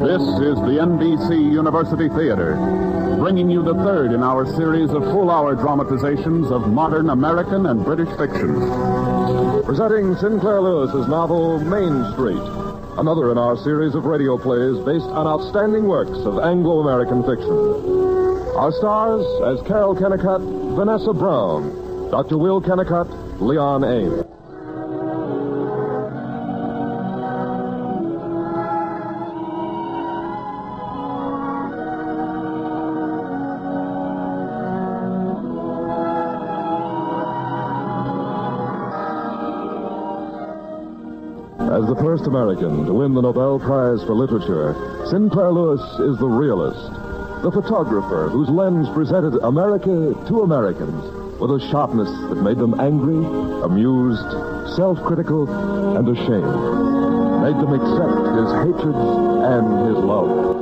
This is the NBC University Theater, bringing you the third in our series of full-hour dramatizations of modern American and British fiction. Presenting Sinclair Lewis's novel, Main Street, another in our series of radio plays based on outstanding works of Anglo-American fiction. Our stars, as Carol Kennicott, Vanessa Brown, Dr. Will Kennicott, Leon Ames. As the first American to win the Nobel Prize for Literature, Sinclair Lewis is the realist, the photographer whose lens presented America to Americans with a sharpness that made them angry, amused, self-critical, and ashamed. Made them accept his hatreds and his love.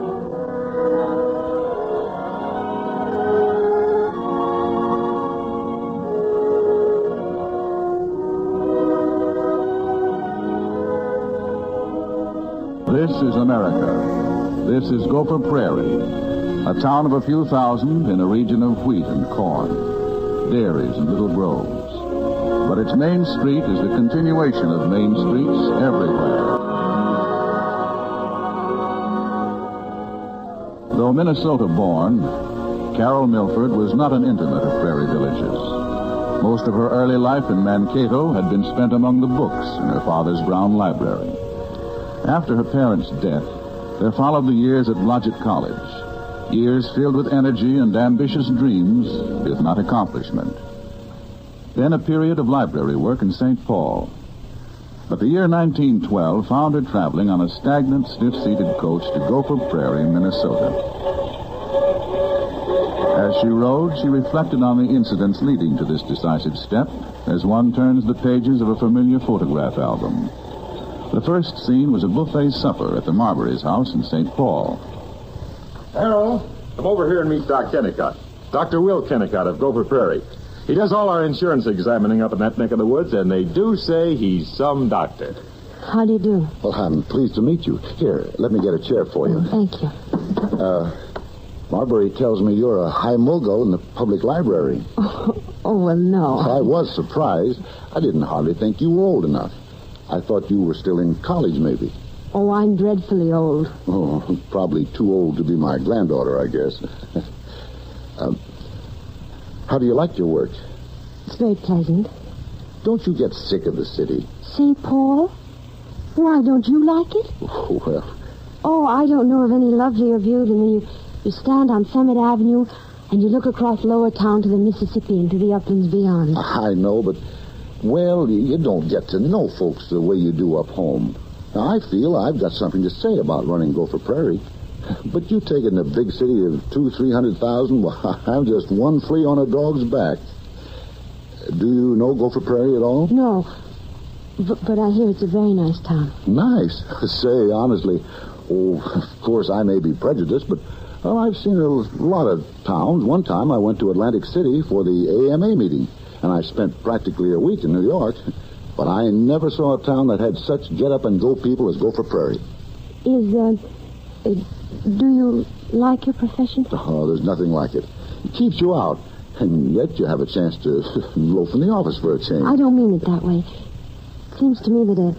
This is America. This is Gopher Prairie, a town of a few thousand in a region of wheat and corn, dairies and little groves. But its main street is the continuation of main streets everywhere. Though Minnesota-born, Carol Milford was not an intimate of prairie villages. Most of her early life in Mankato had been spent among the books in her father's brown library. After her parents' death, there followed the years at Blodgett College, years filled with energy and ambitious dreams, if not accomplishment. Then a period of library work in St. Paul. But the year 1912 found her traveling on a stagnant, stiff-seated coach to Gopher Prairie, Minnesota. As she rode, she reflected on the incidents leading to this decisive step, as one turns the pages of a familiar photograph album. The first scene was a buffet supper at the Marbury's house in St. Paul. Harold, come over here and meet Doc Kennicott. Dr. Will Kennicott of Gopher Prairie. He does all our insurance examining up in that neck of the woods, and they do say he's some doctor. How do you do? Well, I'm pleased to meet you. Here, let me get a chair for you. Thank you. Marbury tells me you're a high mogul in the public library. Oh, well, no. I was surprised. I didn't hardly think you were old enough. I thought you were still in college, maybe. Oh, I'm dreadfully old. Oh, probably too old to be my granddaughter, I guess. How do you like your work? It's very pleasant. Don't you get sick of the city? St. Paul? Why, don't you like it? Oh, well. Oh, I don't know of any lovelier view than when you stand on Summit Avenue and you look across Lower Town to the Mississippi and to the uplands beyond. I know, but... well, you don't get to know folks the way you do up home. Now, I feel I've got something to say about running Gopher Prairie. But you take it in a big city of 200,000-300,000, well, I'm just one flea on a dog's back. Do you know Gopher Prairie at all? No, but I hear it's a very nice town. Nice? Say, honestly, of course I may be prejudiced, but I've seen a lot of towns. One time I went to Atlantic City for the AMA meeting. And I spent practically a week in New York. But I never saw a town that had such get-up-and-go people as Gopher Prairie. Do you like your profession? Oh, there's nothing like it. It keeps you out. And yet you have a chance to loaf in the office for a change. I don't mean it that way. It seems to me that a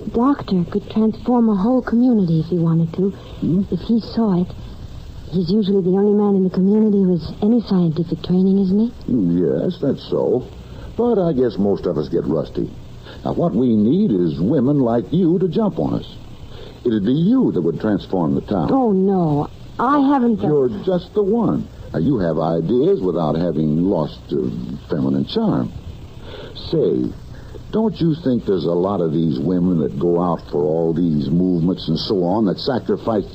doctor could transform a whole community if he wanted to. If he saw it. He's usually the only man in the community who has any scientific training, isn't he? Yes, that's so. But I guess most of us get rusty. Now, what we need is women like you to jump on us. It'd be you that would transform the town. Oh, no. I haven't... You're just the one. Now, you have ideas without having lost feminine charm. Say, don't you think there's a lot of these women that go out for all these movements and so on that sacrifice...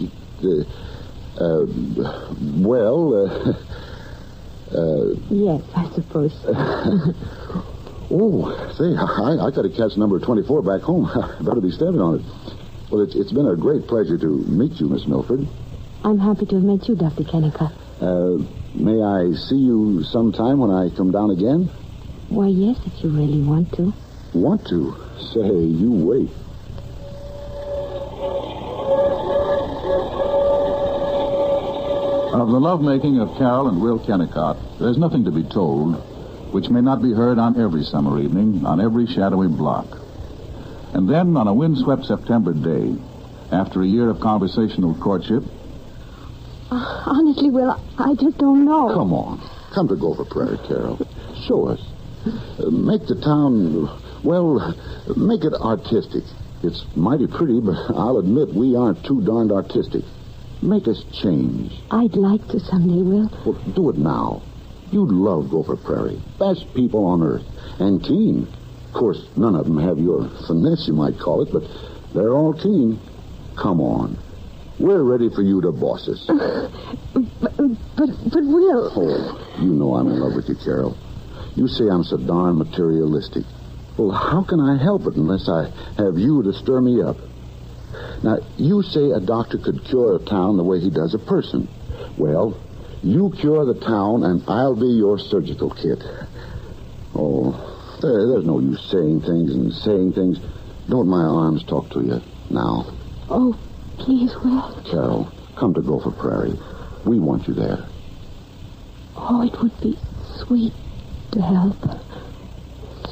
yes, I suppose so. Oh, say, I got to catch number 24 back home. I better be standing on it. Well, it's been a great pleasure to meet you, Miss Milford. I'm happy to have met you, Dr. Kennicott. May I see you sometime when I come down again? Why, yes, if you really want to. Want to? Say, you wait. Of the lovemaking of Carol and Will Kennicott, there's nothing to be told which may not be heard on every summer evening, on every shadowy block. And then, on a windswept September day, after a year of conversational courtship... Honestly, Will, I just don't know. Come on. Come to Gopher Prairie, Carol. Show us. Make the town, well, make it artistic. It's mighty pretty, but I'll admit we aren't too darned artistic. Make us change. I'd like to someday, Will. Well, do it now. You'd love Gopher Prairie. Best people on earth. And keen. Of course, none of them have your finesse, you might call it, but they're all keen. Come on. We're ready for you to boss us. But Will... Oh, you know I'm in love with you, Carol. You say I'm so darn materialistic. Well, how can I help it unless I have you to stir me up? Now, you say a doctor could cure a town the way he does a person. Well, you cure the town, and I'll be your surgical kit. Oh, there's no use saying things. Don't my arms talk to you now? Oh, please, Will. Carol, come to Gopher Prairie. We want you there. Oh, it would be sweet to help.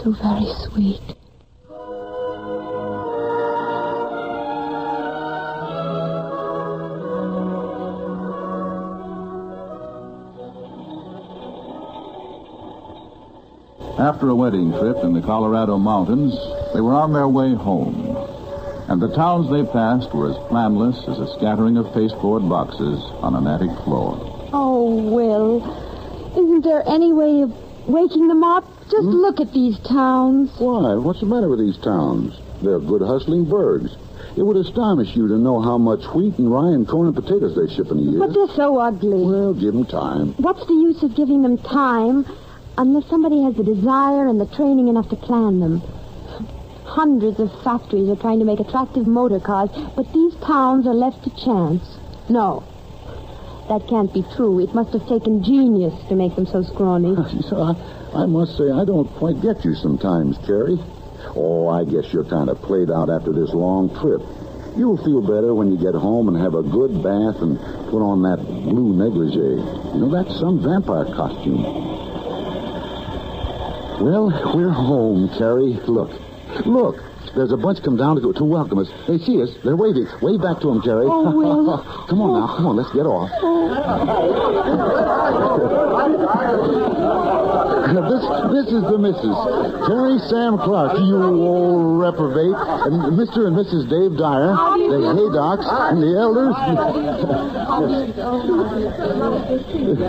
So very sweet. After a wedding trip in the Colorado mountains, they were on their way home. And the towns they passed were as planless as a scattering of pasteboard boxes on an attic floor. Oh, Will, isn't there any way of waking them up? Just look at these towns. Why? What's the matter with these towns? They're good hustling burgs. It would astonish you to know how much wheat and rye and corn and potatoes they ship in a year. But they're so ugly. Well, give them time. What's the use of giving them time unless somebody has the desire and the training enough to plan them? Hundreds of factories are trying to make attractive motor cars, but these towns are left to chance. No, that can't be true. It must have taken genius to make them so scrawny. I must say, I don't quite get you sometimes, Carrie. Oh, I guess you're kind of played out after this long trip. You'll feel better when you get home and have a good bath and put on that blue negligee. You know, that's some vampire costume. Well, we're home, Carrie. Look, there's a bunch come down to welcome us. They see us. They're waving. Wave back to them, Carrie. Oh, Will. Come on now. Come on, let's get off. This is the missus. Terry Sam Clark, you old reprobate. And Mr. and Mrs. Dave Dyer. The Haydocks and the elders.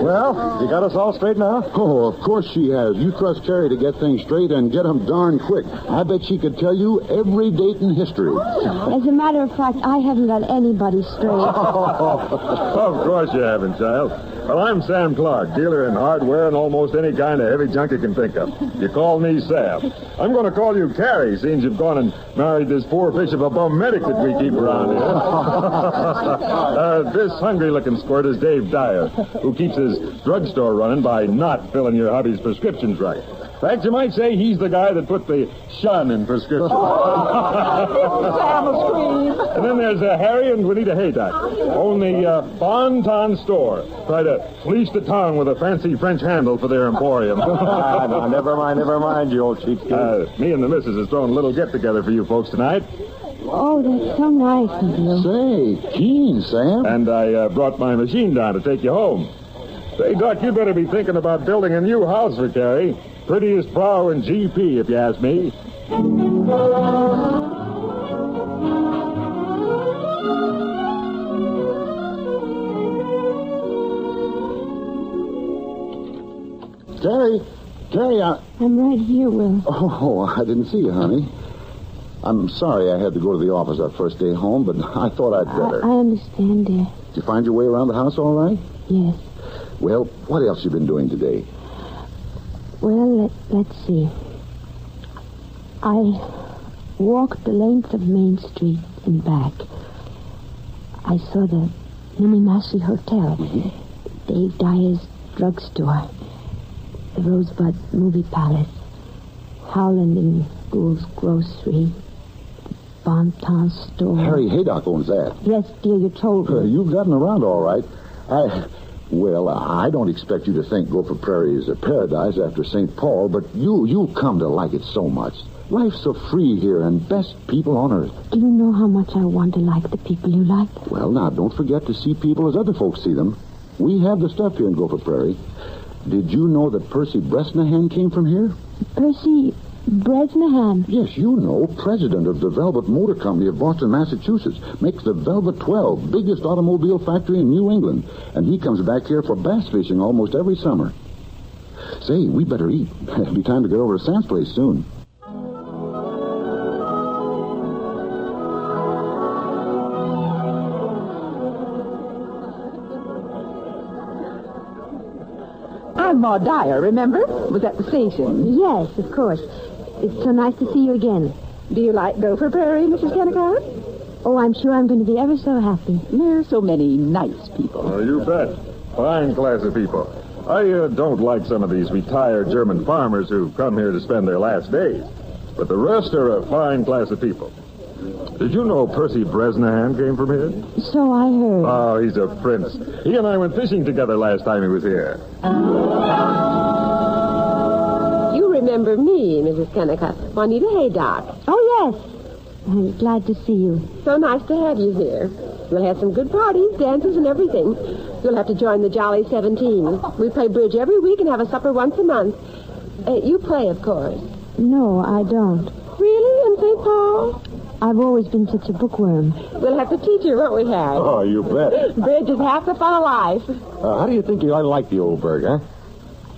Well, you got us all straight now? Oh, of course she has. You trust Carrie to get things straight and get them darn quick. I bet she could tell you every date in history. As a matter of fact, I haven't got anybody straight. Of course you haven't, child. Well, I'm Sam Clark, dealer in hardware and almost any kind of heavy junk you can think of. You call me Sam. I'm going to call you Carrie, seeing you've gone and married this poor fish of a bum medic that we keep around here. This hungry-looking squirt is Dave Dyer, who keeps his drugstore running by not filling your hubby's prescriptions right. In fact, you might say he's the guy that put the shun in prescriptions. And then there's Harry and Juanita Haydock, own the Bon-Ton store. Try to fleece the town with a fancy French handle for their emporium. No, never mind, you old cheapskate. Me and the missus has thrown a little get-together for you folks tonight. Oh, that's so nice of you. Say, keen, Sam. And I brought my machine down to take you home. Say, Doc, you better be thinking about building a new house for Carrie. Prettiest brow in GP, if you ask me. Carrie, I'm right here, Will. Oh, I didn't see you, honey. I'm sorry I had to go to the office our first day home, but I thought I'd better. I understand, dear. Did you find your way around the house all right? Yes. Well, what else you been doing today? Well, let's see. I walked the length of Main Street and back. I saw the Minimasi Hotel, Dave Dyer's drugstore, the Rosebud Movie Palace, Howland and Gould's Grocery, Bon-Ton store. Harry Haydock owns that. Yes, dear, you told me. You've gotten around all right. Well, I don't expect you to think Gopher Prairie is a paradise after St. Paul, but you'll come to like it so much. Life's so free here, and best people on earth. Do you know how much I want to like the people you like? Well, now, don't forget to see people as other folks see them. We have the stuff here in Gopher Prairie. Did you know that Percy Bresnahan came from here? Percy Bresnahan? Yes, you know, president of the Velvet Motor Company of Boston, Massachusetts. Makes the Velvet 12, biggest automobile factory in New England. And he comes back here for bass fishing almost every summer. Say, we better eat. It'll be time to get over to Sam's place soon. I'm Maud Dyer, remember? Was at the station. Yes, of course. It's so nice to see you again. Do you like Gopher Prairie, Mrs. Kennicott? Oh, I'm sure I'm going to be ever so happy. There are so many nice people. Oh, you bet. Fine class of people. I don't like some of these retired German farmers who come here to spend their last days. But the rest are a fine class of people. Did you know Percy Bresnahan came from here? So I heard. Oh, he's a prince. He and I went fishing together last time he was here. You remember me, Mrs. Kennicott. Juanita Haydock. Oh, yes. I'm glad to see you. So nice to have you here. We'll have some good parties, dances, and everything. You'll have to join the Jolly 17. We play bridge every week and have a supper once a month. You play, of course. No, I don't. Really? In St. Paul? I've always been such a bookworm. We'll have to teach you, won't we, Harry? Oh, you bet. Bridge is half the fun of life. How do you think I like the old burg, huh?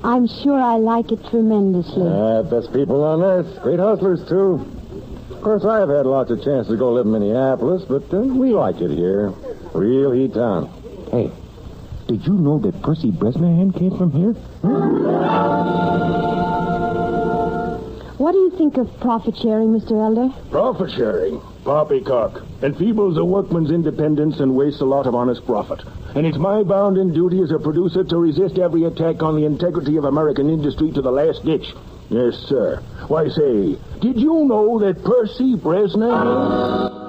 I'm sure I like it tremendously. Best people on earth. Great hustlers, too. Of course, I've had lots of chances to go live in Minneapolis, but we like it here. Real heat town. Hey, did you know that Percy Bresnahan came from here? What do you think of profit sharing, Mr. Elder? Profit sharing? Poppycock. Enfeebles the workman's independence and wastes a lot of honest profit. And it's my bounden duty as a producer to resist every attack on the integrity of American industry to the last ditch. Yes, sir. Why, say, did you know that Percy Bresnahan...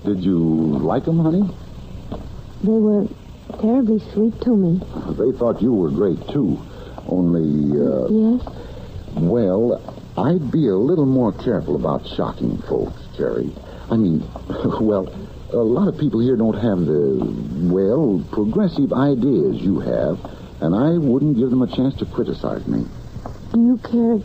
Did you like them, honey? They were terribly sweet to me. They thought you were great, too. Only, Yes? well, I'd be a little more careful about shocking folks, Jerry. I mean, well, a lot of people here don't have the, progressive ideas you have, and I wouldn't give them a chance to criticize me. Do you care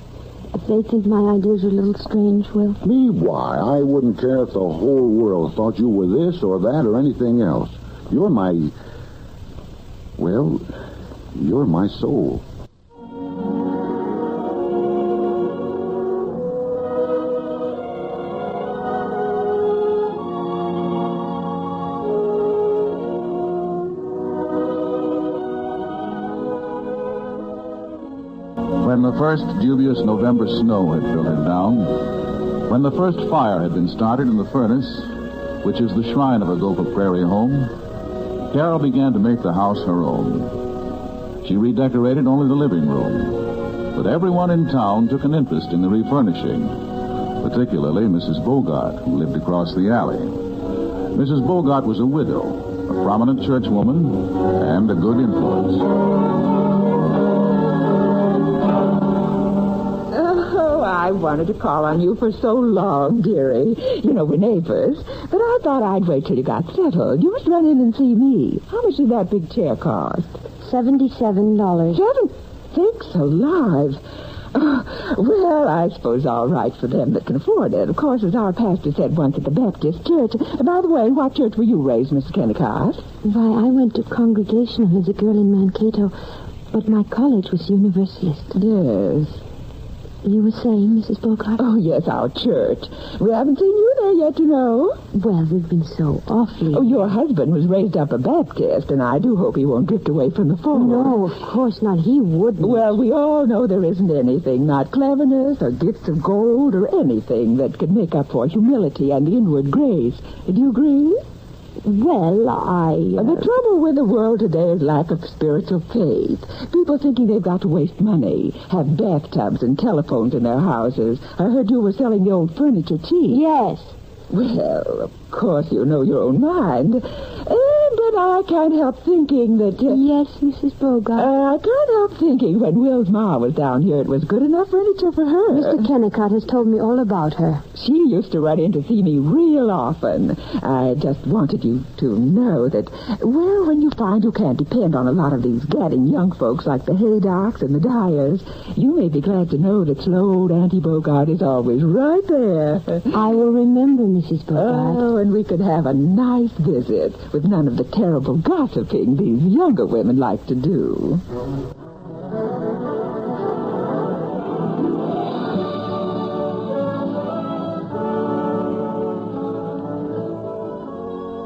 if they think my ideas are a little strange, Will? Me? Why? I wouldn't care if the whole world thought you were this or that or anything else. You're my... well, you're my soul. When the first dubious November snow had filtered down, when the first fire had been started in the furnace, which is the shrine of her Gopher Prairie home, Carol began to make the house her own. She redecorated only the living room, but everyone in town took an interest in the refurnishing, particularly Mrs. Bogart, who lived across the alley. Mrs. Bogart was a widow, a prominent churchwoman, and a good influence. I wanted to call on you for so long, dearie. You know, we're neighbors. But I thought I'd wait till you got settled. You must run in and see me. How much did that big chair cost? $77. Thanks alive. Well, I suppose all right for them that can afford it. Of course, as our pastor said once at the Baptist church. By the way, what church were you raised, Mr. Kennicott? Why, I went to Congregational as a girl in Mankato, but my college was Universalist. Yes. You were saying, Mrs. Bogart? Oh, yes, our church. We haven't seen you there yet, you know. Well, we've been so awfully... Oh, your husband was raised up a Baptist, and I do hope he won't drift away from the fold. No, of course not. He wouldn't. Well, we all know there isn't anything, not cleverness or gifts of gold or anything that could make up for humility and inward grace. Do you agree? Well, I... The trouble with the world today is lack of spiritual faith. People thinking they've got to waste money, have bathtubs and telephones in their houses. I heard you were selling the old furniture cheap. Yes. Well, of course you know your own mind. But I can't help thinking that... Yes, Mrs. Bogart. I can't help thinking when Will's ma was down here, it was good enough furniture for her. Mr. Kennicott has told me all about her. She used to run in to see me real often. I just wanted you to know that, well, when you find you can't depend on a lot of these gadding young folks like the Haydocks and the Dyers, you may be glad to know that slow old Auntie Bogart is always right there. I will remember, Mrs. Bogart. Oh, and we could have a nice visit with none of the terrible gossiping these younger women like to do.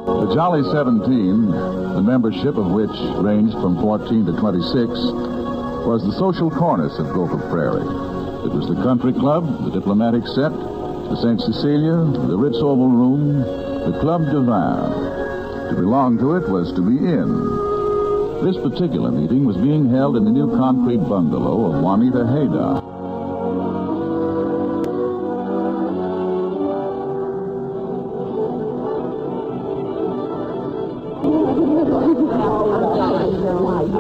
The Jolly 17, the membership of which ranged from 14 to 26, was the social cornice of Gopher Prairie. It was the country club, the diplomatic set, the St. Cecilia, the Ritz Oval Room, the Club de Vin. To belong to it was to be in. This particular meeting was being held in the new concrete bungalow of Juanita Haydock.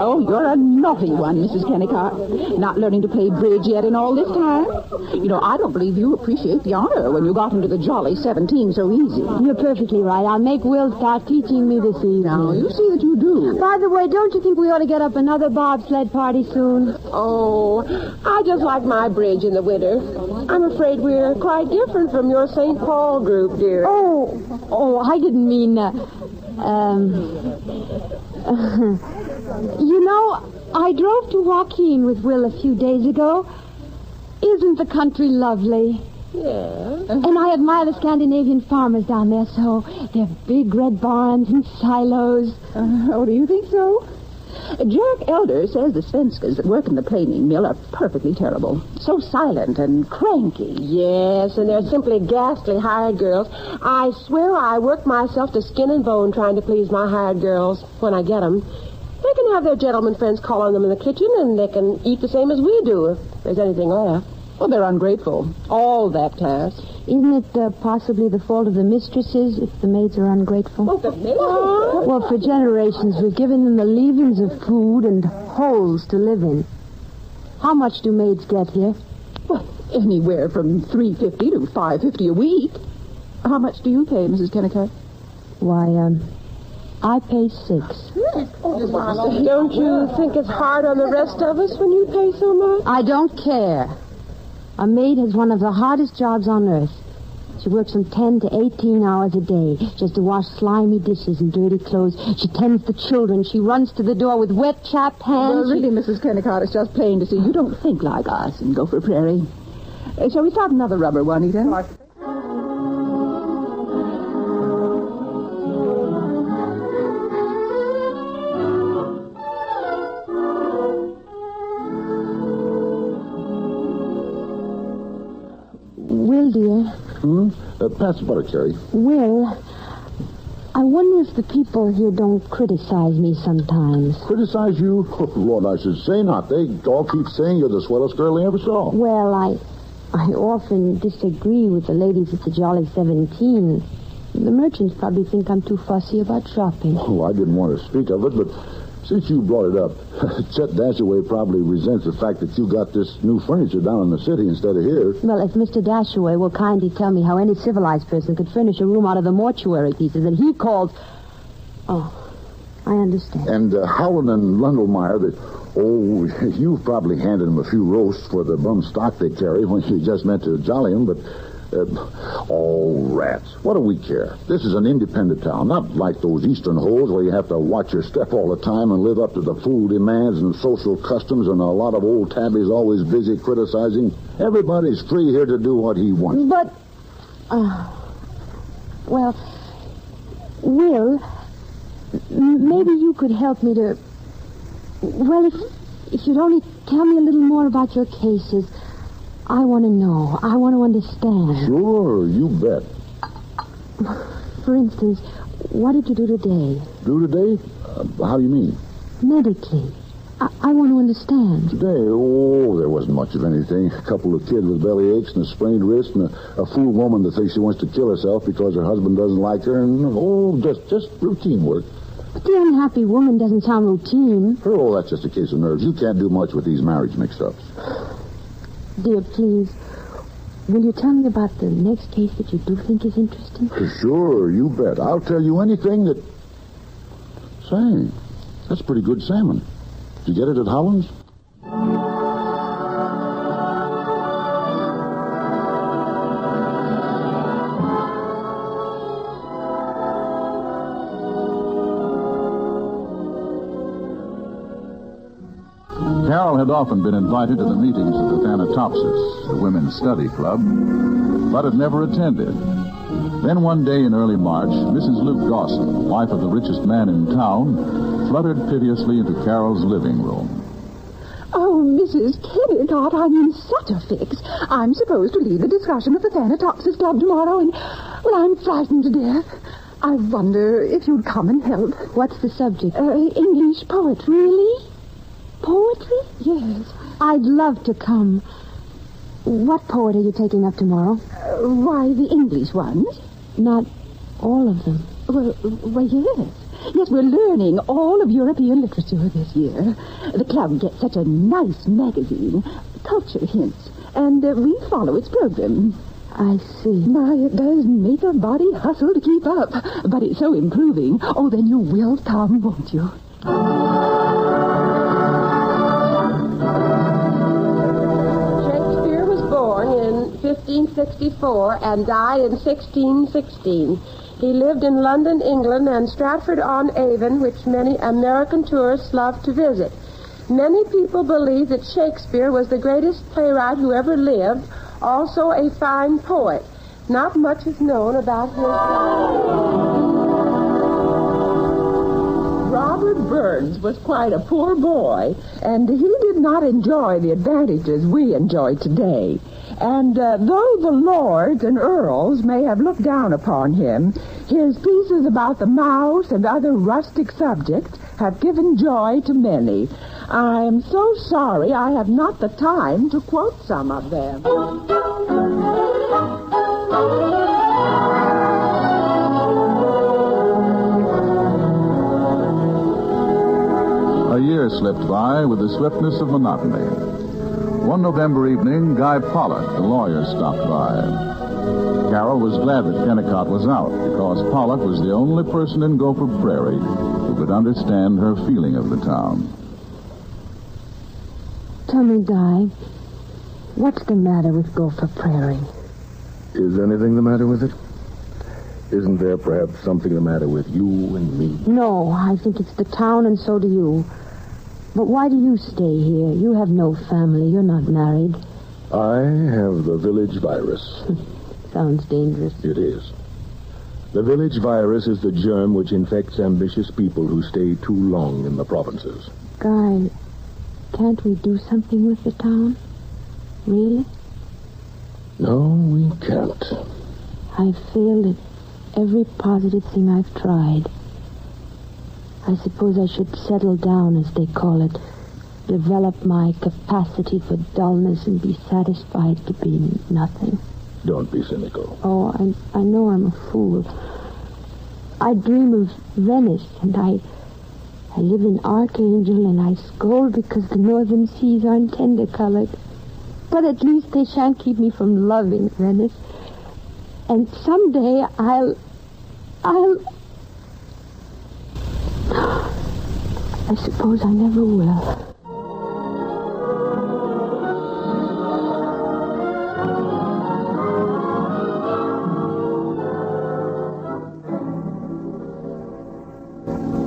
Oh, you're a naughty one, Mrs. Kennicott. Not learning to play bridge yet in all this time. You know, I don't believe you appreciate the honor when you got into the Jolly 17 so easy. You're perfectly right. I'll make Will start teaching me this evening. Now, you see that you do. By the way, don't you think we ought to get up another bobsled party soon? Oh, I just like my bridge in the winter. I'm afraid we're quite different from your St. Paul group, dear. Oh, I didn't mean, You know, I drove to Joaquin with Will a few days ago. Isn't the country lovely? Yeah. And I admire the Scandinavian farmers down there so. Their big red barns and silos. Oh, do you think so? Jack Elder says the Svenskas that work in the planing mill are perfectly terrible. So silent and cranky. Yes, and they're simply ghastly hired girls. I swear I work myself to skin and bone trying to please my hired girls when I get them. They can have their gentlemen friends call on them in the kitchen, and they can eat the same as we do, if there's anything left. Well, they're ungrateful. All that class. Isn't it possibly the fault of the mistresses if the maids are ungrateful? Oh, the maids? Well, for generations, we've given them the leavings of food and holes to live in. How much do maids get here? Well, anywhere from $3.50 to $5.50 a week. How much do you pay, Mrs. Kennicott? Why, I pay $6. Don't you think it's hard on the rest of us when you pay so much? I don't care. A maid has one of the hardest jobs on earth. She works from 10 to 18 hours a day just to wash slimy dishes and dirty clothes. She tends the children. She runs to the door with wet, chapped hands. Well, really, Mrs. Kennicott, it's just plain to see you don't think like us in Gopher Prairie. Shall we start another rubber, Juanita? Will, dear. Pass the butter, Carrie. Will, I wonder if the people here don't criticize me sometimes. Criticize you? Oh, Lord, I should say not. They all keep saying you're the swellest girl they ever saw. Well, I often disagree with the ladies at the Jolly 17. The merchants probably think I'm too fussy about shopping. Oh, I didn't want to speak of it, but since you brought it up, Chet Dashaway probably resents the fact that you got this new furniture down in the city instead of here. Well, if Mr. Dashaway will kindly tell me how any civilized person could furnish a room out of the mortuary pieces that he called... Oh, I understand. And Howland and Lundelmeyer, you've probably handed them a few roasts for the bum stock they carry when you just meant to jolly them, but... rats. What do we care? This is an independent town, not like those eastern holes where you have to watch your step all the time and live up to the food demands and social customs and a lot of old tabbies always busy criticizing. Everybody's free here to do what he wants. But, well, Will, maybe you could help me to... Well, if you'd only tell me a little more about your cases... I want to know. I want to understand. Sure, you bet. For instance, what did you do today? Do today? How do you mean? Medically. I want to understand. Today? Oh, there wasn't much of anything. A couple of kids with belly aches and a sprained wrist and a fool woman that thinks she wants to kill herself because her husband doesn't like her. And, just routine work. But the unhappy woman doesn't sound routine. Oh, that's just a case of nerves. You can't do much with these marriage mix-ups. Dear, please, will you tell me about the next case that you do think is interesting? Sure, you bet. I'll tell you anything that... Say, that's pretty good salmon. Did you get it at Howland's? Carol had often been invited to the meetings of the Thanatopsis, the women's study club, but had never attended. Then one day in early March, Mrs. Luke Dawson, wife of the richest man in town, fluttered piteously into Carol's living room. Oh, Mrs. Kennicott, I'm in such a fix. I'm supposed to lead the discussion of the Thanatopsis Club tomorrow, and, well, I'm frightened to death. I wonder if you'd come and help. What's the subject? English poetry. Really? Poetry? Yes. I'd love to come. What poet are you taking up tomorrow? Why, the English ones. Not all of them. Well, yes. Yes, we're learning all of European literature this year. The club gets such a nice magazine, Culture Hints, and we follow its program. I see. My, it does make a body hustle to keep up, but it's so improving. Oh, then you will come, won't you? Shakespeare was born in 1564 and died in 1616. He lived in London, England, and Stratford-on-Avon, which many American tourists love to visit. Many people believe that Shakespeare was the greatest playwright who ever lived, also a fine poet. Not much is known about his life. Robert Burns was quite a poor boy, and he did not enjoy the advantages we enjoy today. And though the lords and earls may have looked down upon him, his pieces about the mouse and other rustic subjects have given joy to many. I am so sorry I have not the time to quote some of them. A year slipped by with the swiftness of monotony. One November evening, Guy Pollock, the lawyer, stopped by. Carol was glad that Kennicott was out, because Pollock was the only person in Gopher Prairie who could understand her feeling of the town. Tell me, Guy, what's the matter with Gopher Prairie? Is anything the matter with it? Isn't there perhaps something the matter with you and me? No, I think it's the town, and so do you. But why do you stay here? You have no family. You're not married. I have the village virus. Sounds dangerous. It is. The village virus is the germ which infects ambitious people who stay too long in the provinces. Guy, can't we do something with the town? Really? No, we can't. I've failed at every positive thing I've tried. I suppose I should settle down, as they call it. Develop my capacity for dullness and be satisfied to be nothing. Don't be cynical. Oh, I know I'm a fool. I dream of Venice, and I live in Archangel, and I scold because the northern seas aren't tender-colored. But at least they shan't keep me from loving Venice. And someday I suppose I never will.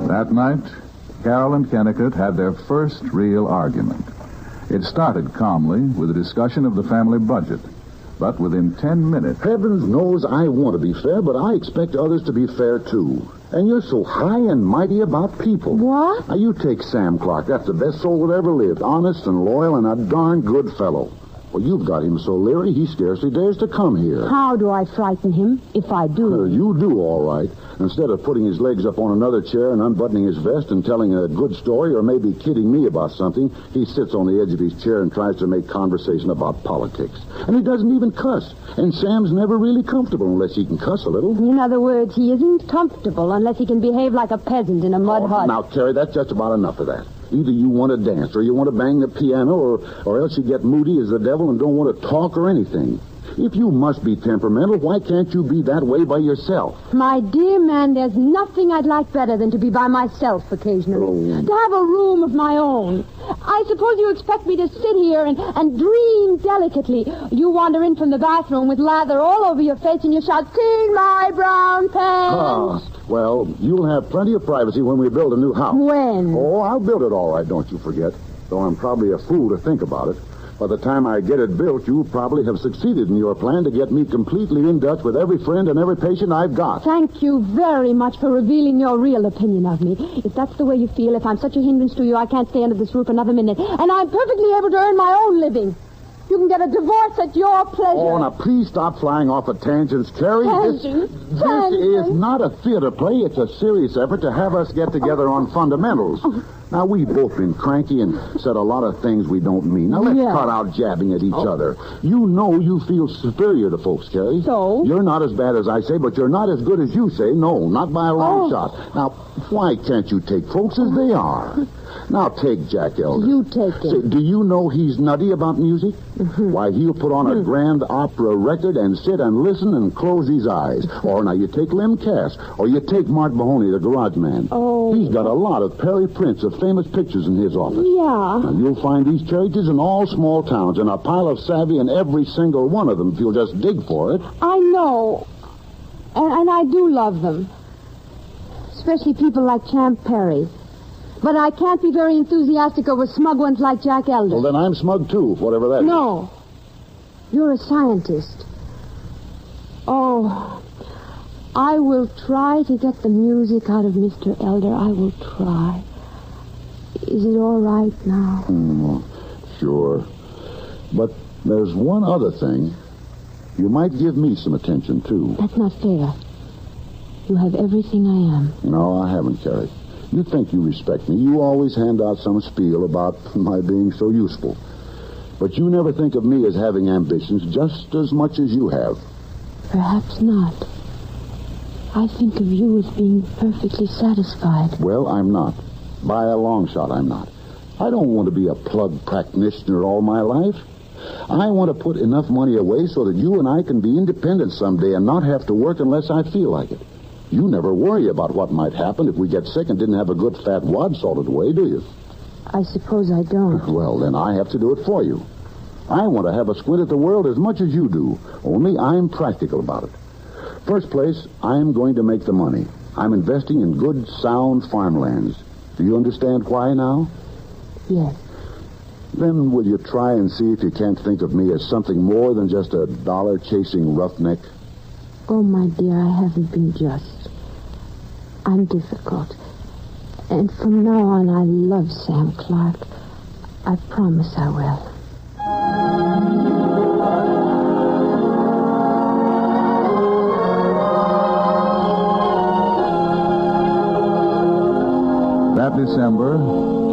That night, Carol and Kennicott had their first real argument. It started calmly with a discussion of the family budget. But within 10 minutes... Heavens knows I want to be fair, but I expect others to be fair, too. And you're so high and mighty about people. What? Now, you take Sam Clark. That's the best soul that ever lived. Honest and loyal and a darn good fellow. Well, you've got him so leery, he scarcely dares to come here. How do I frighten him, if I do? You do, all right. Instead of putting his legs up on another chair and unbuttoning his vest and telling a good story or maybe kidding me about something, he sits on the edge of his chair and tries to make conversation about politics. And he doesn't even cuss. And Sam's never really comfortable unless he can cuss a little. In other words, he isn't comfortable unless he can behave like a peasant in a mud hut. Now, Terry, that's just about enough of that. Either you want to dance or you want to bang the piano or else you get moody as the devil and don't want to talk or anything. If you must be temperamental, why can't you be that way by yourself? My dear man, there's nothing I'd like better than to be by myself occasionally. To have a room of my own. I suppose you expect me to sit here and dream delicately. You wander in from the bathroom with lather all over your face and you shout, "Clean my brown pants!" Well, you'll have plenty of privacy when we build a new house. When? Oh, I'll build it all right, don't you forget. Though I'm probably a fool to think about it. By the time I get it built, you'll probably have succeeded in your plan to get me completely in Dutch with every friend and every patient I've got. Thank you very much for revealing your real opinion of me. If that's the way you feel, if I'm such a hindrance to you, I can't stay under this roof another minute. And I'm perfectly able to earn my own living. You can get a divorce at your pleasure. Oh, now please stop flying off at tangents, Carrie. Tangents? This is not a theater play. It's a serious effort to have us get together on fundamentals. Now, we've both been cranky and said a lot of things we don't mean. Now, let's cut out jabbing at each other. You know you feel superior to folks, Carrie. So? You're not as bad as I say, but you're not as good as you say. No, not by a long shot. Now, why can't you take folks as they are? Now, take Jack Elder. You take him. Say, do you know he's nutty about music? Why, he'll put on a grand opera record and sit and listen and close his eyes. Or now you take Lem Cass, or you take Mark Mahoney, the garage man. Oh. He's got a lot of Perry prints of famous pictures in his office. Yeah. Now, you'll find these churches in all small towns and a pile of savvy in every single one of them if you'll just dig for it. I know. And I do love them. Especially people like Champ Perry. But I can't be very enthusiastic over smug ones like Jack Elder. Well, then I'm smug, too, whatever that is. No. You're a scientist. Oh, I will try to get the music out of Mr. Elder. I will try. Is it all right now? Sure. But there's one other thing. You might give me some attention, too. That's not fair. You have everything I am. No, I haven't, Carrie. You think you respect me. You always hand out some spiel about my being so useful. But you never think of me as having ambitions just as much as you have. Perhaps not. I think of you as being perfectly satisfied. Well, I'm not. By a long shot, I'm not. I don't want to be a plug practitioner all my life. I want to put enough money away so that you and I can be independent someday and not have to work unless I feel like it. You never worry about what might happen if we get sick and didn't have a good fat wad salted away, do you? I suppose I don't. Well, then I have to do it for you. I want to have a squint at the world as much as you do, only I'm practical about it. First place, I'm going to make the money. I'm investing in good, sound farmlands. Do you understand why now? Yes. Then will you try and see if you can't think of me as something more than just a dollar-chasing roughneck? Oh, my dear, I haven't been just. I'm difficult. And from now on, I love Sam Clark. I promise I will. That December,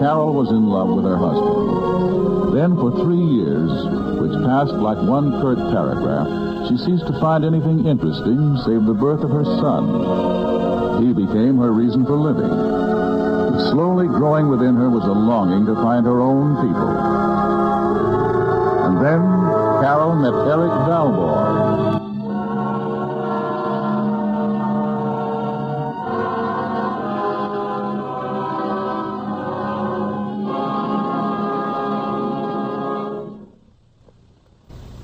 Carol was in love with her husband. Then for 3 years, which passed like one curt paragraph, she ceased to find anything interesting save the birth of her son. He became her reason for living. Slowly growing within her was a longing to find her own people. And then Carol met Eric Valborg.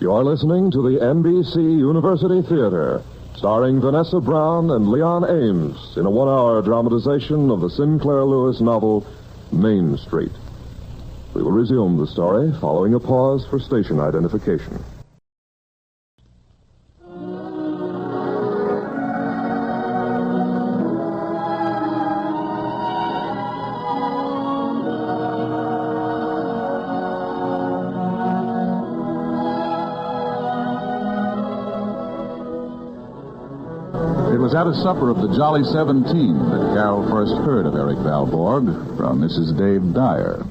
You're listening to the NBC University Theater, starring Vanessa Brown and Leon Ames in a one-hour dramatization of the Sinclair Lewis novel, Main Street. We will resume the story following a pause for station identification. It was at a supper of the Jolly 17 that Carol first heard of Eric Valborg from Mrs. Dave Dyer.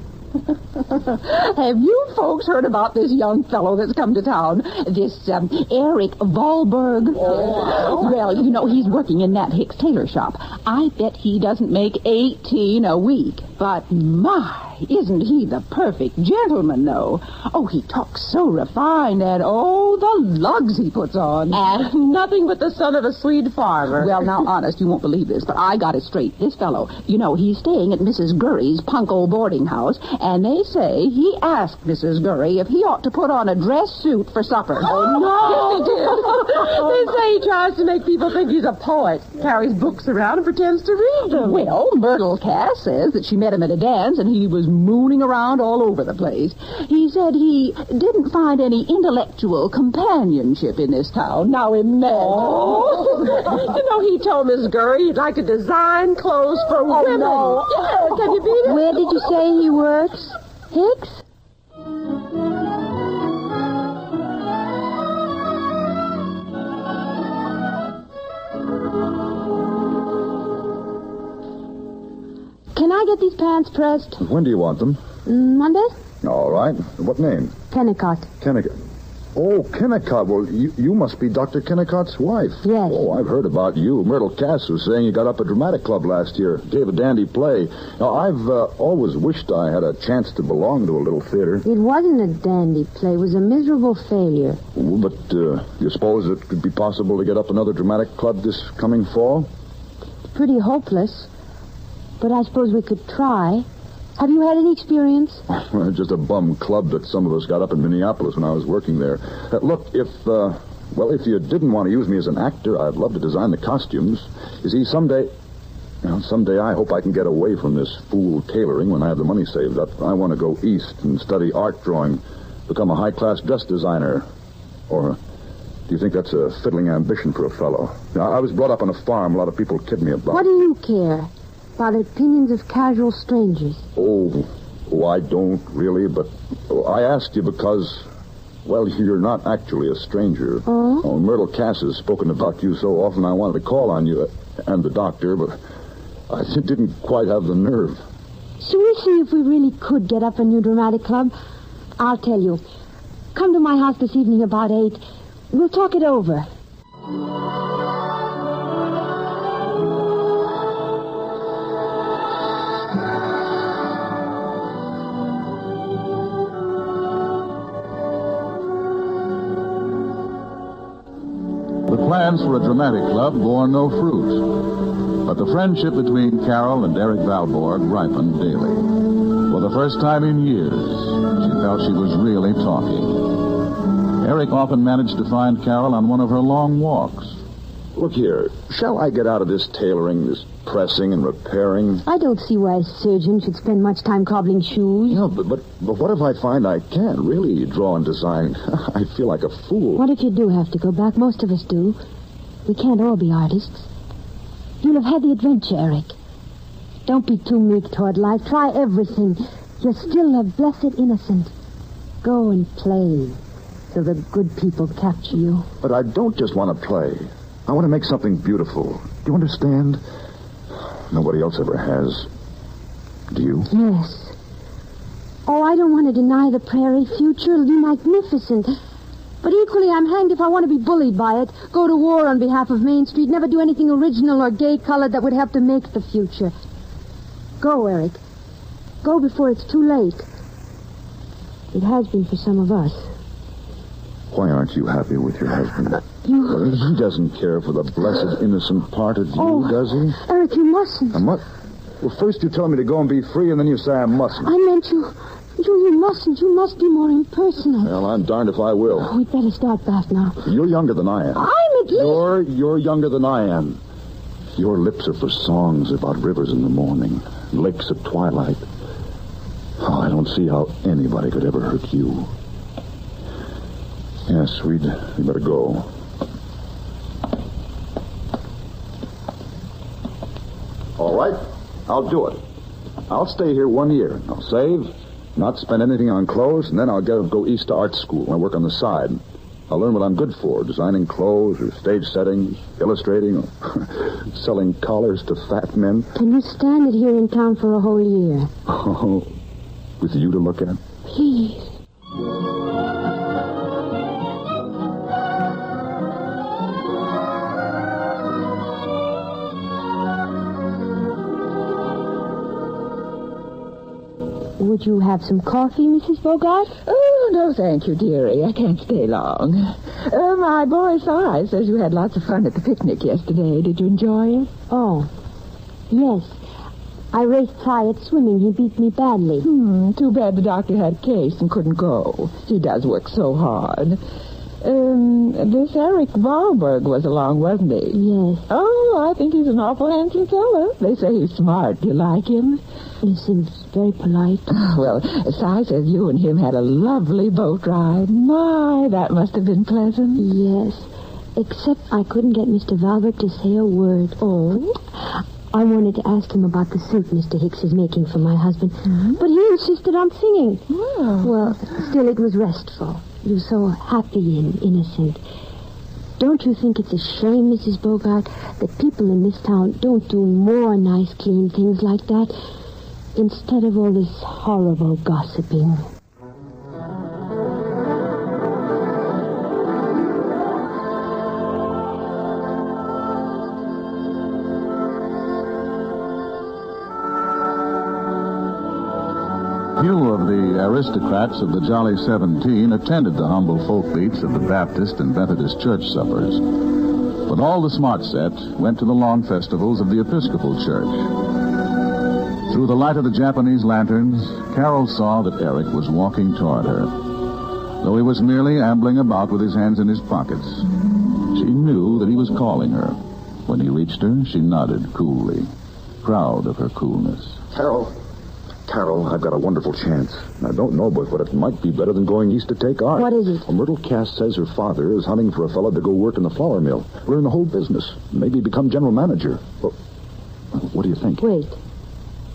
Have you folks heard about this young fellow that's come to town? This Eric Valborg? Well, you know, he's working in Nat Hicks' tailor shop. I bet he doesn't make $18 a week. But my, isn't he the perfect gentleman, though? Oh, he talks so refined, and oh, the lugs he puts on. And nothing but the son of a Swede farmer. Well, now, honest, you won't believe this, but I got it straight. This fellow, you know, he's staying at Mrs. Gurry's punk old boarding house, and they say he asked Mrs. Gurry if he ought to put on a dress suit for supper. Oh, no! They say he tries to make people think he's a poet, carries books around and pretends to read them. Well, Myrtle Cass says that she met him at a dance, and he was mooning around all over the place. He said he didn't find any intellectual companionship in this town. Now imagine. Oh. You know, he told Miss Gurry he'd like to design clothes for women. No. Yeah, can you beat it? Where did you say he works? Hicks? Can I get these pants pressed? When do you want them? Monday? All right. What name? Kennicott. Kennicott. Oh, Kennicott. Well, you must be Dr. Kennicott's wife. Yes. Oh, I've heard about you. Myrtle Cass was saying you got up a dramatic club last year. Gave a dandy play. Now, I've always wished I had a chance to belong to a little theater. It wasn't a dandy play. It was a miserable failure. But you suppose it could be possible to get up another dramatic club this coming fall? Pretty hopeless. But I suppose we could try. Have you had any experience? Just a bum club that some of us got up in Minneapolis when I was working there. Look, if you didn't want to use me as an actor, I'd love to design the costumes. You see, someday I hope I can get away from this fool tailoring when I have the money saved up. I want to go east and study art drawing, become a high-class dress designer. Or do you think that's a fiddling ambition for a fellow? Now, I was brought up on a farm. A lot of people kid me about. What do you care about the opinions of casual strangers? Oh, I don't really, but I asked you because, well, you're not actually a stranger. Oh, Myrtle Cass has spoken about you so often I wanted to call on you and the doctor, but I didn't quite have the nerve. Shall we see if we really could get up a new dramatic club? I'll tell you. Come to my house this evening about 8. We'll talk it over. The plans for a dramatic club bore no fruit. But the friendship between Carol and Eric Valborg ripened daily. For the first time in years, she felt she was really talking. Eric often managed to find Carol on one of her long walks. Look here, shall I get out of this tailoring, this pressing and repairing? I don't see why a surgeon should spend much time cobbling shoes. Yeah, but what if I find I can't really draw and design? I feel like a fool. What if you do have to go back? Most of us do. We can't all be artists. You'll have had the adventure, Eric. Don't be too meek toward life. Try everything. You're still a blessed innocent. Go and play till the good people capture you. But I don't just want to play. I want to make something beautiful. Do you understand? Nobody else ever has. Do you? Yes. Oh, I don't want to deny the prairie future. It'll be magnificent. But equally, I'm hanged if I want to be bullied by it. Go to war on behalf of Main Street. Never do anything original or gay-colored that would help to make the future. Go, Eric. Go before it's too late. It has been for some of us. Why aren't you happy with your husband? He doesn't care for the blessed, innocent part of you, does he? Eric, you mustn't. Well, first you tell me to go and be free, and then you say I mustn't. I meant you mustn't. You must be more impersonal. Well, I'm darned if I will. Oh, we'd better start back now. You're younger than I am. I'm at least... You're younger than I am. Your lips are for songs about rivers in the morning, lakes at twilight. Oh, I don't see how anybody could ever hurt you. Yes, we'd better go. All right, I'll do it. I'll stay here 1 year. I'll save, not spend anything on clothes, and then I'll go east to art school and work on the side. I'll learn what I'm good for, designing clothes or stage settings, illustrating, or selling collars to fat men. Can you stand it here in town for a whole year? Oh, with you to look at? Please. Would you have some coffee, Mrs. Bogart? Oh, no, thank you, dearie. I can't stay long. My boy Si says you had lots of fun at the picnic yesterday. Did you enjoy it? Oh, yes. I raced Si at swimming. He beat me badly. Too bad the doctor had a case and couldn't go. He does work so hard. This Eric Wahlberg was along, wasn't he? Yes. Oh, I think he's an awful handsome fellow. They say he's smart. Do you like him? He seems very polite. Well, Si says you and him had a lovely boat ride. My, that must have been pleasant. Yes. Except I couldn't get Mr. Valbert to say a word. Oh? I wanted to ask him about the suit Mr. Hicks is making for my husband, but he insisted on singing. Oh. Well, still, it was restful. He was so happy and innocent. Don't you think it's a shame, Mrs. Bogart, that people in this town don't do more nice, clean things like that instead of all this horrible gossiping? Few of the aristocrats of the Jolly 17 attended the humble folk beats of the Baptist and Methodist church suppers. But all the smart set went to the long festivals of the Episcopal Church. Through the light of the Japanese lanterns, Carol saw that Eric was walking toward her. Though he was merely ambling about with his hands in his pockets, she knew that he was calling her. When he reached her, she nodded coolly, proud of her coolness. Carol, I've got a wonderful chance. I don't know, but it might be better than going east to take art. What is it? Myrtle Cass says her father is hunting for a fellow to go work in the flour mill. Learn the whole business. Maybe become general manager. Well, what do you think? Wait.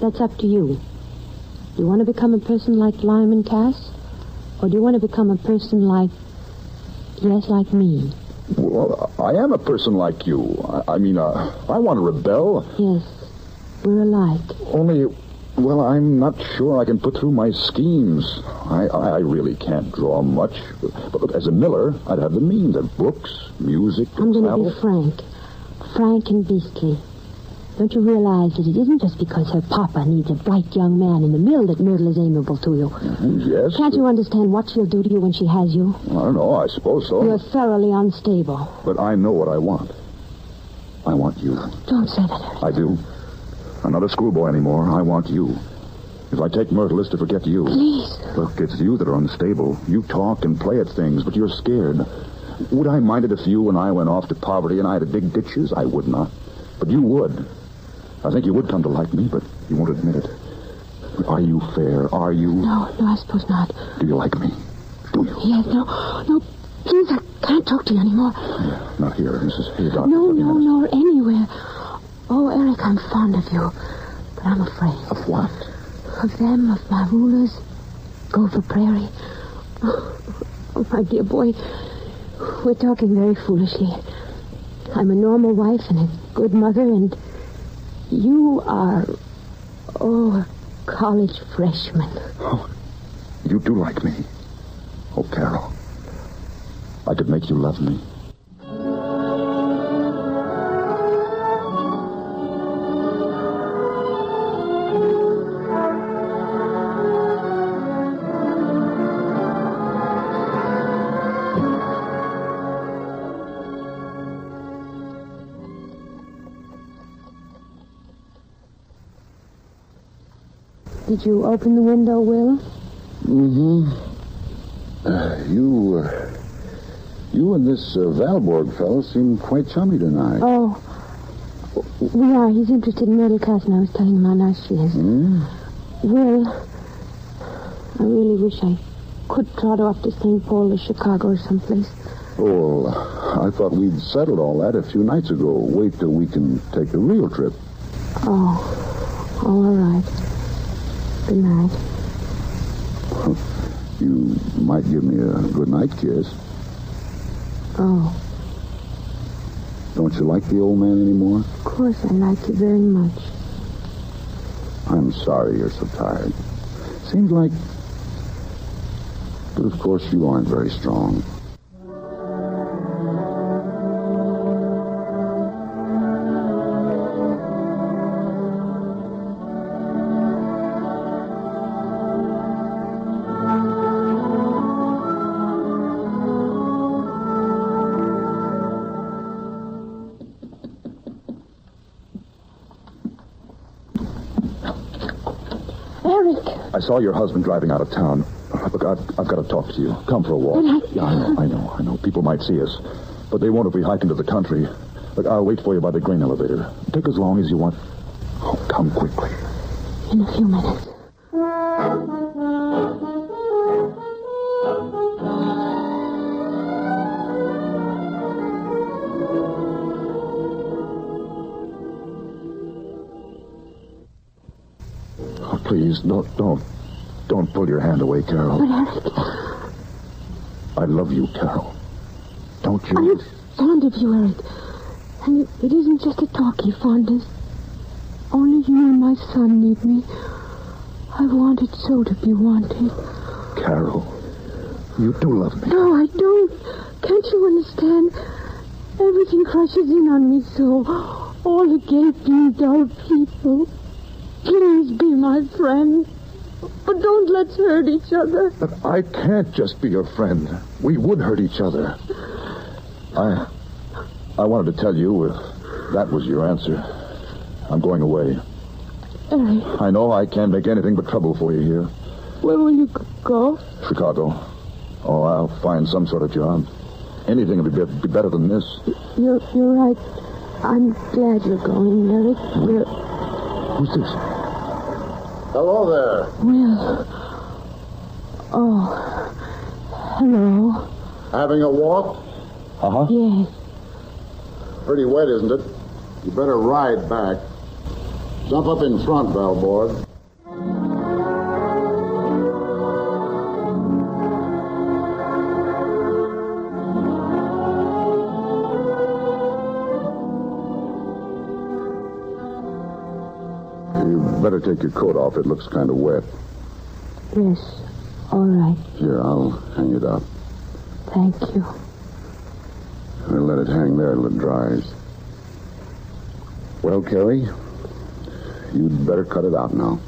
That's up to you. Do you want to become a person like Lyman Cass? Or do you want to become a person like me? Well, I am a person like you. I want to rebel. Yes. We're alike. Only... Well, I'm not sure I can put through my schemes. I really can't draw much. But as a miller, I'd have the means of books, music, I'm going travel. to be frank and beastly. Don't you realize that it isn't just because her papa needs a bright young man in the mill that Myrtle is amiable to you? Yes. Can't you understand what she'll do to you when she has you? I don't know. I suppose so. You're thoroughly unstable. But I know what I want. I want you. Don't say that, Eric. I do. I'm not a schoolboy anymore. I want you. If I take Myrtle, it's to forget you. Please. Look, it's you that are unstable. You talk and play at things, but you're scared. Would I mind it if you and I went off to poverty and I had to dig ditches? I would not. But you would. I think you would come to like me, but you won't admit it. Are you fair? Are you? No, I suppose not. Do you like me? Do you? Yes, no. Please, I can't talk to you anymore. Yeah, not here, Mrs. Haydock. No, anywhere. Oh, Eric, I'm fond of you, but I'm afraid. Of what? Of them, of my rulers. Gopher Prairie. Oh, my dear boy, we're talking very foolishly. I'm a normal wife and a good mother, and you are, a college freshman. Oh, you do like me. Oh, Carol, I could make you love me. Did you open the window, Will? Mm-hmm. You and this Valborg fellow seem quite chummy tonight. Oh, we are. He's interested in Myrtle Cass, and I was telling him how nice she is. Will, I really wish I could trot off to St. Paul or Chicago or someplace. Oh, I thought we'd settled all that a few nights ago. Wait till we can take a real trip. Oh, all right. Good night. You might give me a good night kiss. Oh, Don't you like the old man anymore? of course I like you very much. I'm sorry you're so tired. Seems like... But of course you aren't very strong. I saw your husband driving out of town. Look, I've got to talk to you. Come for a walk. Yeah, I know. People might see us. But they won't if we hike into the country. Look, I'll wait for you by the grain elevator. Take as long as you want. Oh, come quickly. In a few minutes. Oh, please, don't pull your hand away, Carol. But Eric, I love you, Carol. Don't you? I'm fond of you, Eric. And it isn't just a talky fondness. Only you and my son need me. I wanted so to be wanted. Carol, you do love me. No, I don't. Can't you understand? Everything crushes in on me so. All the gaping, dull people. Please be my friend. But don't let's hurt each other. But I can't just be your friend. We would hurt each other. I wanted to tell you if that was your answer. I'm going away. Eric. I know I can't make anything but trouble for you here. Where will you go? Chicago. Oh, I'll find some sort of job. Anything would be better than this. You're right. I'm glad you're going, Eric. Who's this? Hello there. Will. Oh. Hello. Having a walk? Uh-huh. Yes. Pretty wet, isn't it? You better ride back. Jump up in front, Valborg. You better take your coat off. It looks kind of wet. Yes. All right. Here, I'll hang it up. Thank you. I'll let it hang there till it dries. Well, Carrie, you'd better cut it out now.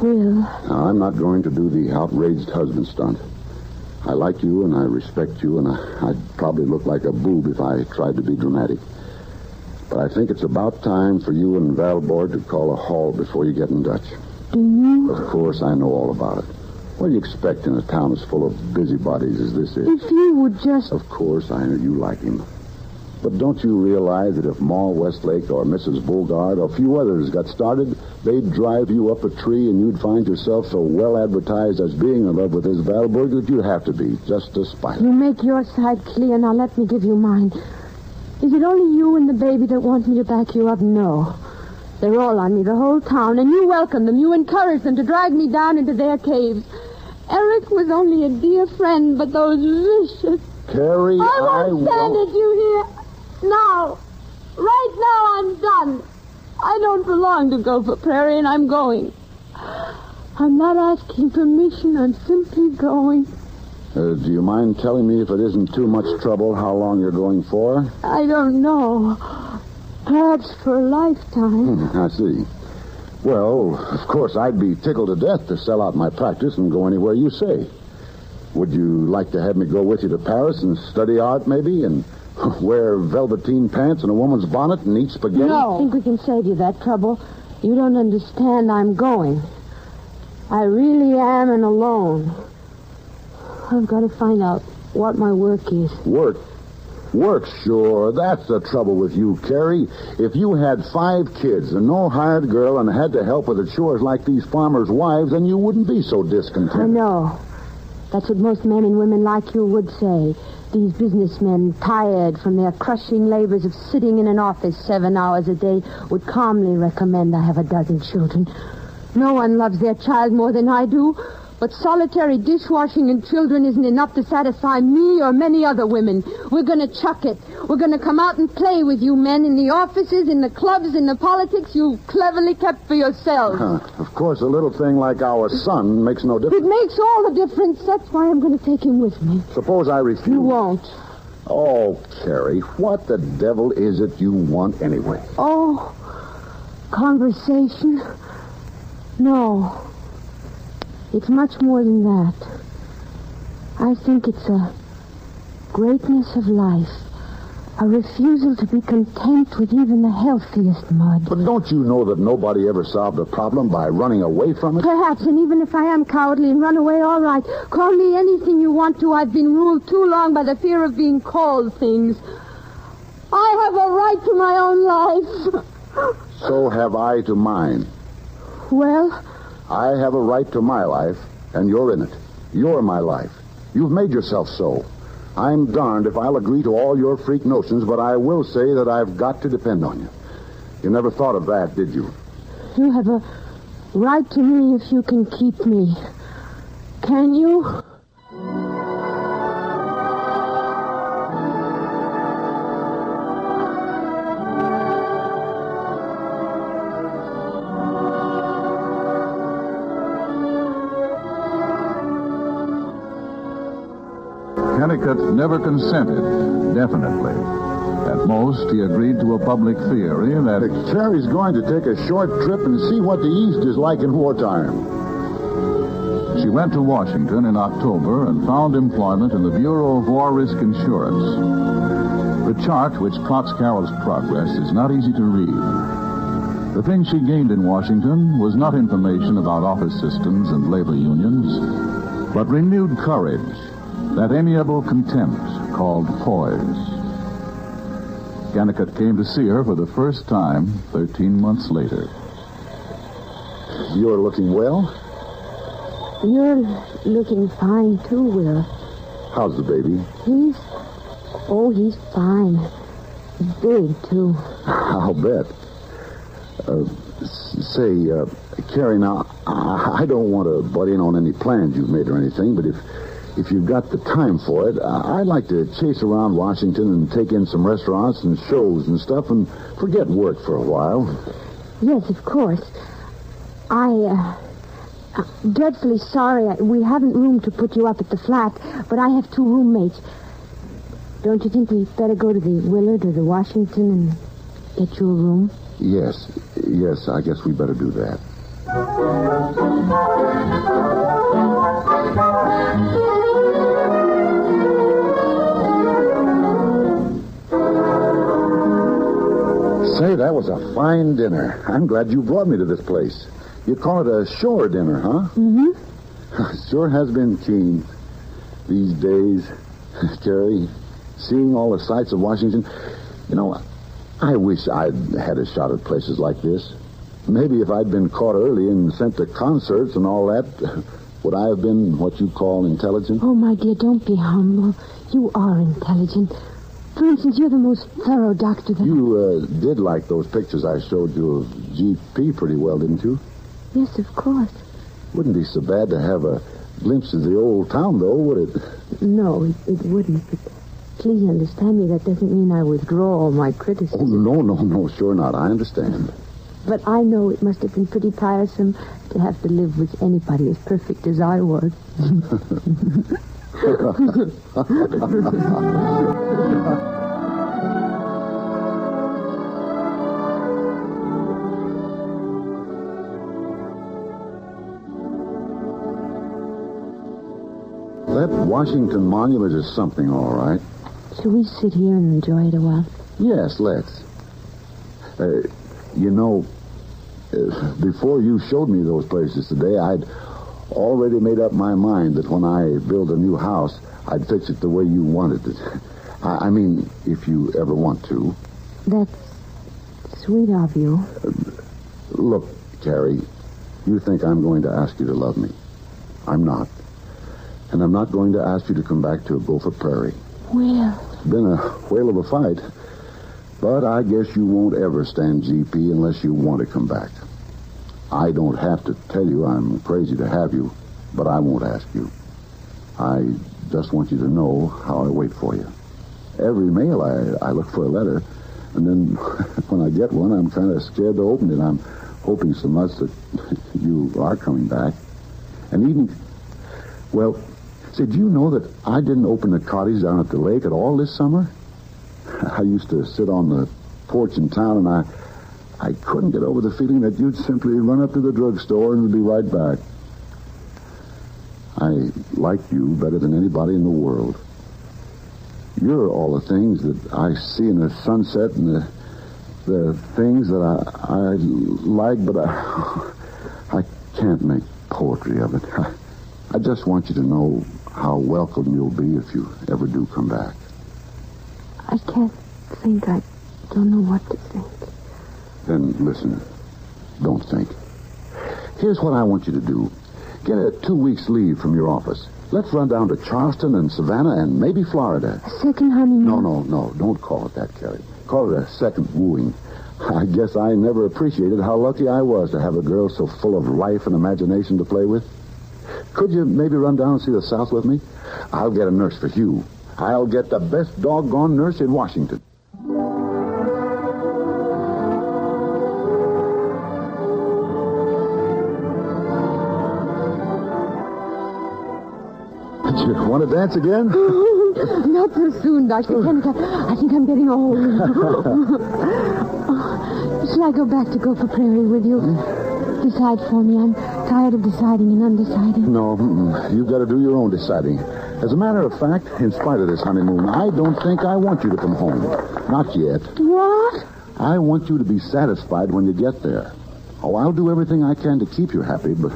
Will. Now, I'm not going to do the outraged husband stunt. I like you and I respect you, and I'd probably look like a boob if I tried to be dramatic. But I think it's about time for you and Valborg to call a halt before you get in Dutch. Do you? Of course, I know all about it. What do you expect in a town as full of busybodies as this is? If you would just... Of course, I know you like him. But don't you realize that if Ma Westlake or Mrs. Bogart or a few others got started, they'd drive you up a tree and you'd find yourself so well advertised as being in love with this Valborg that you'd have to be, just to spite You it. make your side clear, now let me give you mine. Is it only you and the baby that want me to back you up? No. They're all on me, the whole town, and you welcome them. You encourage them to drag me down into their caves. Eric was only a dear friend, but those vicious... Carrie, I won't stand at you here. Now. Right now, I'm done. I don't belong to Gopher Prairie, and I'm going. I'm not asking permission. I'm simply going. Do you mind telling me, if it isn't too much trouble, how long you're going for? I don't know. Perhaps for a lifetime. I see. Well, of course, I'd be tickled to death to sell out my practice and go anywhere you say. Would you like to have me go with you to Paris and study art, maybe, and wear velveteen pants and a woman's bonnet and eat spaghetti? No. I think we can save you that trouble. You don't understand. I'm going. I really am and alone. I've got to find out what my work is. Work? Work, sure. That's the trouble with you, Carrie. If you had 5 kids and no hired girl and had to help with the chores like these farmers' wives, then you wouldn't be so discontented. I know. That's what most men and women like you would say. These businessmen, tired from their crushing labors of sitting in an office 7 hours a day, would calmly recommend I have a dozen children. No one loves their child more than I do, But solitary dishwashing and children isn't enough to satisfy me or many other women. We're going to chuck it. We're going to come out and play with you men in the offices, in the clubs, in the politics you've cleverly kept for yourselves. Of course, a little thing like our son makes no difference. It makes all the difference. That's why I'm going to take him with me. Suppose I refuse. You won't. Oh, Carrie, what the devil is it you want anyway? Oh, conversation? No. It's much more than that. I think it's a greatness of life. A refusal to be content with even the healthiest mud. But don't you know that nobody ever solved a problem by running away from it? Perhaps, and even if I am cowardly and run away, all right. Call me anything you want to. I've been ruled too long by the fear of being called things. I have a right to my own life. So have I to mine. Well? I have a right to my life, and you're in it. You're my life. You've made yourself so. I'm darned if I'll agree to all your freak notions, but I will say that I've got to depend on you. You never thought of that, did you? You have a right to me if you can keep me. Can you? Kennicott never consented, definitely. At most, he agreed to a public theory that... Carrie's going to take a short trip and see what the East is like in wartime. She went to Washington in October and found employment in the Bureau of War Risk Insurance. The chart which plots Carol's progress is not easy to read. The thing she gained in Washington was not information about office systems and labor unions, but renewed courage, that amiable contempt called poise. Kennicott came to see her for the first time 13 months later. You're looking well? You're looking fine, too, Will. How's the baby? He's fine. Big, too. I'll bet. Carrie, now, I don't want to butt in on any plans you've made or anything, but if you've got the time for it, I'd like to chase around Washington and take in some restaurants and shows and stuff and forget work for a while. Yes, of course. I'm dreadfully sorry. We haven't room to put you up at the flat, but I have 2 roommates. Don't you think we'd better go to the Willard or the Washington and get you a room? Yes, I guess we better do that. Say, that was a fine dinner. I'm glad you brought me to this place. You call it a shore dinner, huh? Mm-hmm. Sure has been keen these days, Carrie, seeing all the sights of Washington. You know, I wish I'd had a shot at places like this. Maybe if I'd been caught early and sent to concerts and all that, would I have been what you call intelligent? Oh, my dear, don't be humble. You are intelligent. For instance, you're the most thorough doctor that... You did like those pictures I showed you of GP pretty well, didn't you? Yes, of course. Wouldn't be so bad to have a glimpse of the old town, though, would it? No, it wouldn't. But please understand me, that doesn't mean I withdraw all my criticism. Oh, no, sure not. I understand. But I know it must have been pretty tiresome to have to live with anybody as perfect as I was. That Washington Monument is something, all right. Shall we sit here and enjoy it a while? Yes, let's. Before you showed me those places today, I'd already made up my mind that when I build a new house, I'd fix it the way you wanted it. I mean, if you ever want to. That's sweet of you. Look, Carrie, you think I'm going to ask you to love me. I'm not. And I'm not going to ask you to come back to Gopher Prairie. Well... It's been a whale of a fight. But I guess you won't ever stand GP unless you want to come back. I don't have to tell you I'm crazy to have you. but I won't ask you. I just want you to know how I wait for you. Every mail, I look for a letter, and then when I get one, I'm kind of scared to open it. I'm hoping so much that you are coming back. And even, well, say, do you know that I didn't open the cottage down at the lake at all this summer? I used to sit on the porch in town, and I couldn't get over the feeling that you'd simply run up to the drugstore and be right back. I like you better than anybody in the world. You're all the things that I see in the sunset and the things that I like, but I can't make poetry of it. I just want you to know how welcome you'll be if you ever do come back. I can't think. I don't know what to think. Then listen, don't think. Here's what I want you to do. Get a 2 weeks leave from your office. Let's run down to Charleston and Savannah and maybe Florida. A second honeymoon? No. Don't call it that, Carrie. Call it a second wooing. I guess I never appreciated how lucky I was to have a girl so full of life and imagination to play with. Could you maybe run down and see the South with me? I'll get a nurse for Hugh. I'll get the best doggone nurse in Washington. You want to dance again? Not so soon, Dr. Kennicott. I think I'm getting old. Shall I go back to Gopher Prairie with you? Decide for me. I'm tired of deciding and undeciding. No, you've got to do your own deciding. As a matter of fact, in spite of this honeymoon, I don't think I want you to come home. Not yet. What? I want you to be satisfied when you get there. Oh, I'll do everything I can to keep you happy, but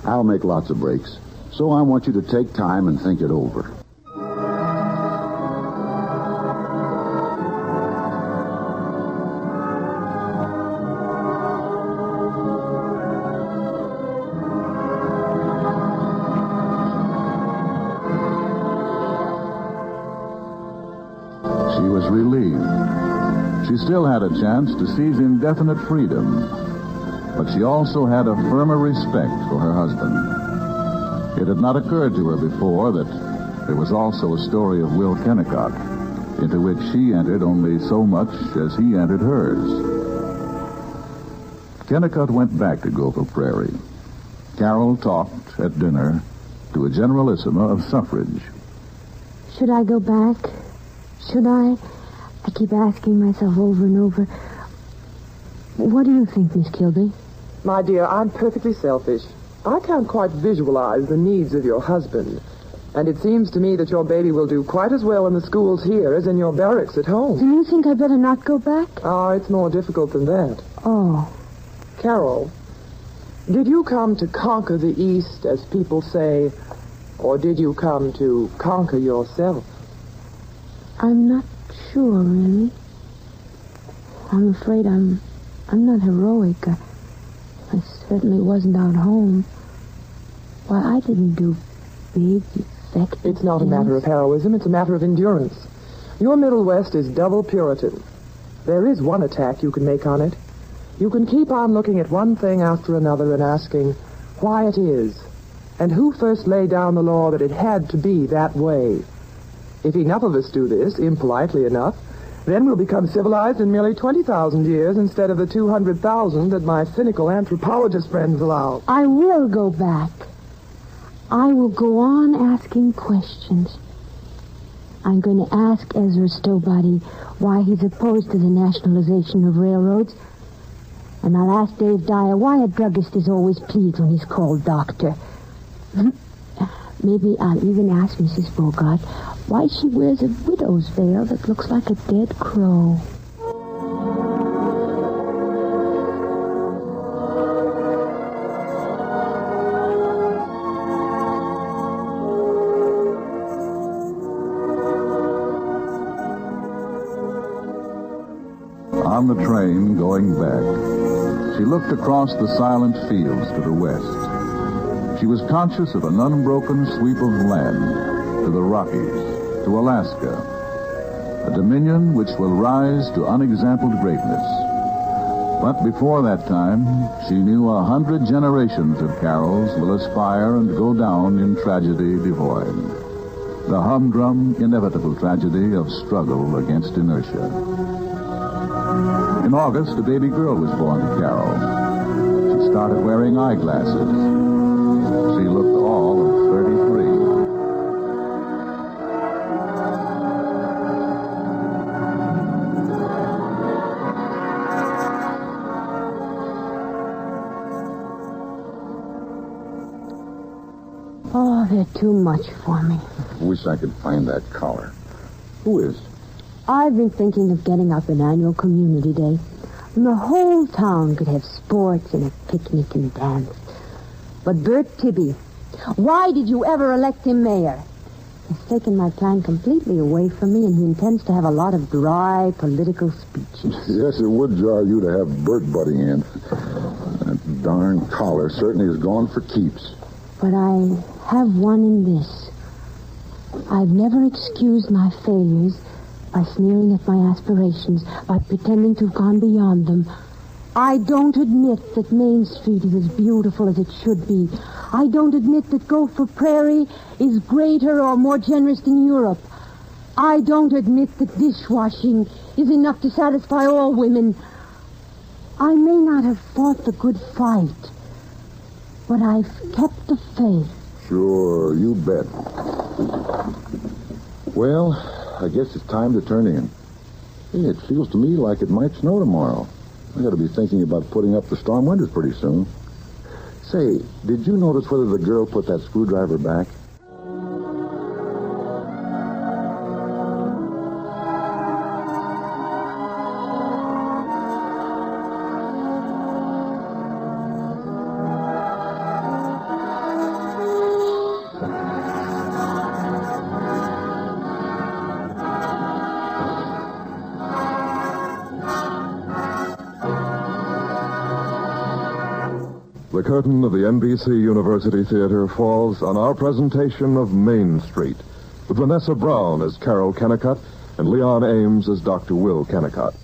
I'll make lots of breaks. So I want you to take time and think it over. She was relieved. She still had a chance to seize indefinite freedom, but she also had a firmer respect for her husband. It had not occurred to her before that there was also a story of Will Kennicott, into which she entered only so much as he entered hers. Kennicott went back to Gopher Prairie. Carol talked at dinner to a generalissima of suffrage. Should I go back? Should I? I keep asking myself over and over. What do you think, Miss Kilby? My dear, I'm perfectly selfish. I can't quite visualize the needs of your husband. And it seems to me that your baby will do quite as well in the schools here as in your barracks at home. Do you think I better not go back? It's more difficult than that. Oh. Carol, did you come to conquer the East, as people say, or did you come to conquer yourself? I'm not sure, really. I'm afraid I'm not heroic. I certainly wasn't out home. Why, I didn't do big, effective It's not things. a matter of heroism, it's a matter of endurance. Your Middle West is double Puritan. There is one attack you can make on it. You can keep on looking at one thing after another and asking why it is, and who first laid down the law that it had to be that way. If enough of us do this, impolitely enough, then we'll become civilized in merely 20,000 years instead of the 200,000 that my cynical anthropologist friends allow. I will go back. I will go on asking questions. I'm going to ask Ezra Stowbody why he's opposed to the nationalization of railroads. And I'll ask Dave Dyer why a druggist is always pleased when he's called doctor. Maybe I'll even ask Mrs. Bogart why she wears a widow's veil that looks like a dead crow. On the train going back, she looked across the silent fields to the west. She was conscious of an unbroken sweep of land to the Rockies, to Alaska, a dominion which will rise to unexampled greatness. But before that time, she knew 100 generations of carols will aspire and go down in tragedy devoid. The humdrum, inevitable tragedy of struggle against inertia. In August, a baby girl was born to Carol. She started wearing eyeglasses. She looked all of 33. Oh, they're too much for me. Wish I could find that collar. Who is? I've been thinking of getting up an annual community day. And the whole town could have sports and a picnic and dance. But Bert Tibby, why did you ever elect him mayor? He's taken my plan completely away from me, and he intends to have a lot of dry political speeches. Yes, it would jar you to have Bert butting in. That darn collar certainly is gone for keeps. But I have one in this. I've never excused my failures by sneering at my aspirations, by pretending to have gone beyond them. I don't admit that Main Street is as beautiful as it should be. I don't admit that Gopher Prairie is greater or more generous than Europe. I don't admit that dishwashing is enough to satisfy all women. I may not have fought the good fight, but I've kept the faith. Sure, you bet. Well, I guess it's time to turn in. Hey, it feels to me like it might snow tomorrow. I got to be thinking about putting up the storm windows pretty soon. Say, did you notice whether the girl put that screwdriver back? The curtain of the NBC University Theater falls on our presentation of Main Street, with Vanessa Brown as Carol Kennicott and Leon Ames as Dr. Will Kennicott.